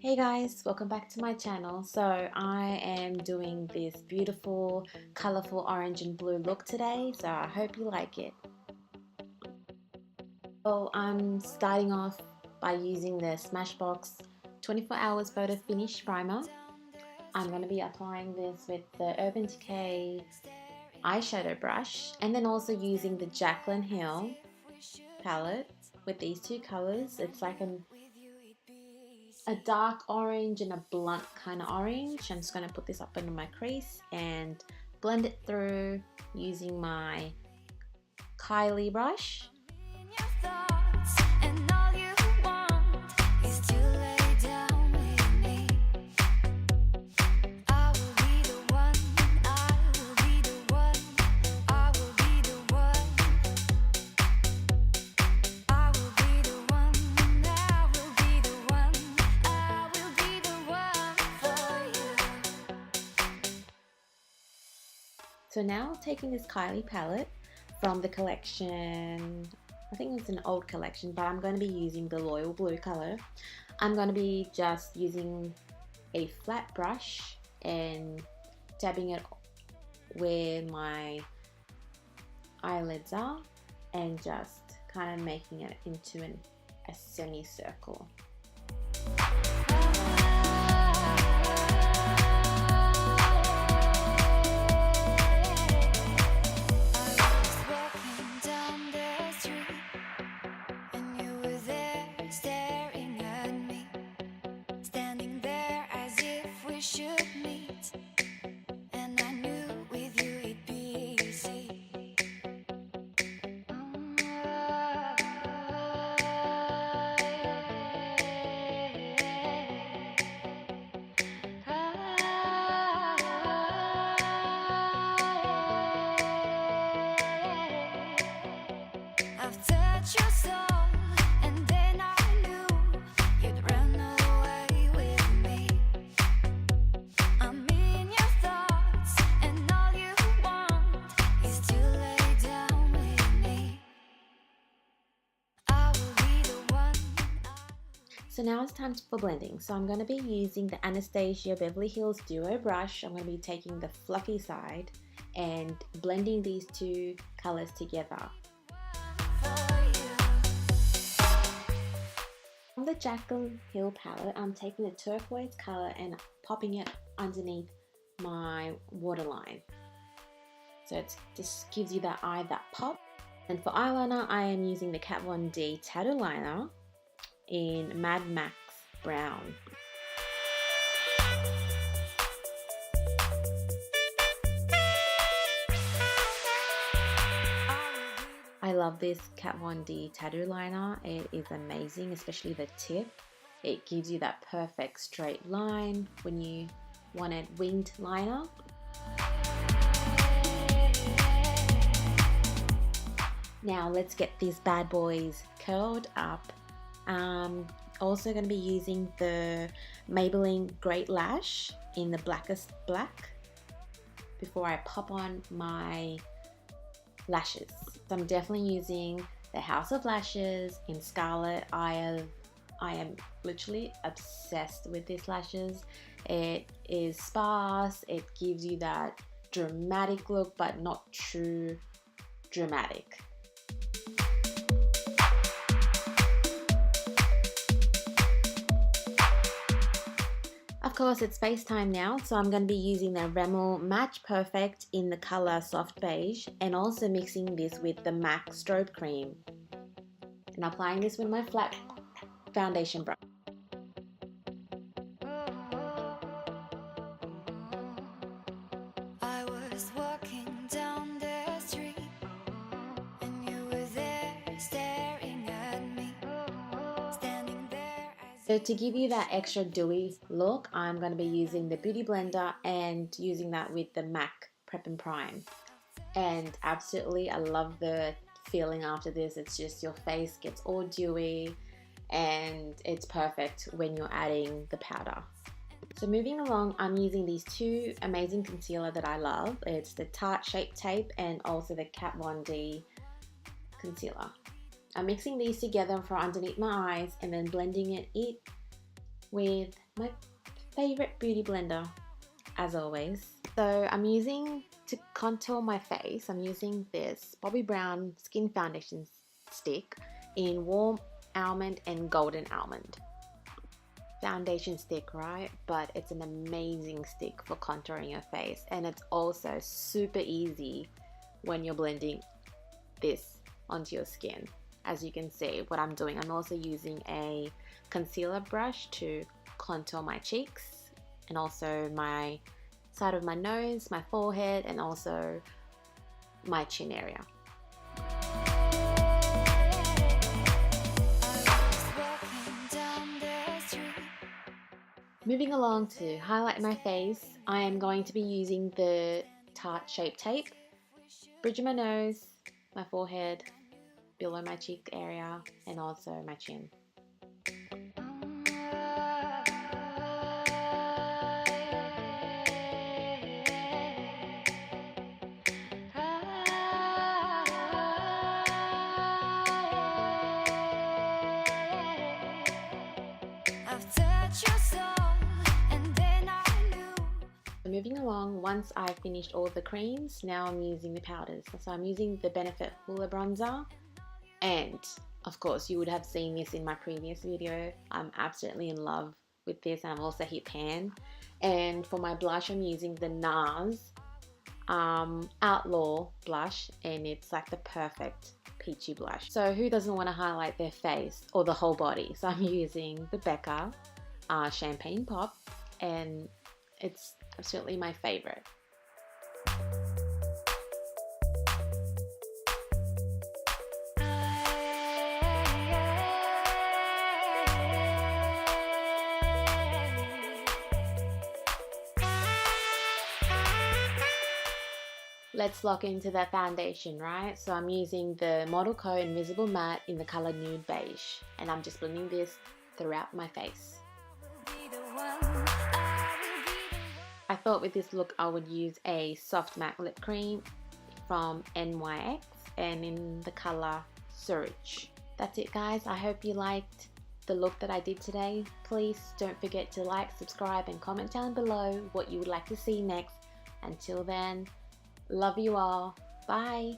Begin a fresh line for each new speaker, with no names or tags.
Hey guys, welcome back to my channel. So I am doing this beautiful colorful orange and blue look today, so I hope you like it. So I'm starting off by using the Smashbox 24 hours photo finish primer. I'm going to be applying this with the Urban Decay eyeshadow brush and then also using the Jaclyn Hill palette with these two colors. It's like a dark orange and a blunt kind of orange. I'm just going to put this up under my crease and blend it through using my Kylie brush. So now taking this Kylie palette from the collection, I think it's an old collection, but I'm going to be using the Loyal Blue color. I'm going to be just using a flat brush and dabbing it where my eyelids are and just kind of making it into a semicircle. So now it's time for blending. So I'm going to be using the Anastasia Beverly Hills Duo brush. I'm going to be taking the fluffy side and blending these two colors together. From the Jaclyn Hill palette, I'm taking the turquoise color and popping it underneath my waterline. So it just gives you that eye, that pop. And for eyeliner, I am using the Kat Von D Tattoo Liner in Mad Max Brown. I love this Kat Von D tattoo liner. It is amazing, especially the tip. It gives you that perfect straight line when you want a winged liner. Now let's get these bad boys curled up. Also going to be using the Maybelline Great Lash in the blackest black before I pop on my lashes. So I'm definitely using the House of Lashes in Scarlet. I am literally obsessed with these lashes. It is sparse, it gives you that dramatic look but not too dramatic. Of course, it's face time now, so I'm going to be using the Rimmel Match Perfect in the color Soft Beige and also mixing this with the MAC Strobe Cream and applying this with my flat foundation brush. So to give you that extra dewy look, I'm going to be using the Beauty Blender and using that with the MAC Prep and Prime. And absolutely, I love the feeling after this. It's just your face gets all dewy and it's perfect when you're adding the powder. So moving along, I'm using these two amazing concealer that I love. It's the Tarte Shape Tape and also the Kat Von D concealer. I'm mixing these together for underneath my eyes and then blending it with my favorite beauty blender, as always. So I'm using, to contour my face, I'm using this Bobbi Brown Skin Foundation Stick in Warm Almond and Golden Almond. Foundation stick, right? But it's an amazing stick for contouring your face, and it's also super easy when you're blending this onto your skin. As you can see what I'm doing, I'm also using a concealer brush to contour my cheeks and also my side of my nose, my forehead, and also my chin area. Moving along to highlight my face, I am going to be using the Tarte Shape Tape, bridge of my nose, my forehead, below my cheek area, and also my chin. Moving along, once I've finished all the creams, now I'm using the powders. So I'm using the Benefit Hoola Bronzer, and of course you would have seen this in my previous video. I'm absolutely in love with this, and I've also hit pan. And for my blush, I'm using the NARS Outlaw blush, and it's like the perfect peachy blush. So who doesn't want to highlight their face or the whole body? So I'm using the Becca Champagne Pop, and it's absolutely my favorite. Let's lock into that foundation, right? So I'm using the Model Co Invisible Matte in the color Nude Beige, and I'm just blending this throughout my face. I thought with this look I would use a soft matte lip cream from NYX and in the color Surge. That's it, guys. I hope you liked the look that I did today. Please don't forget to like, subscribe, and comment down below what you would like to see next. Until then, love you all. Bye.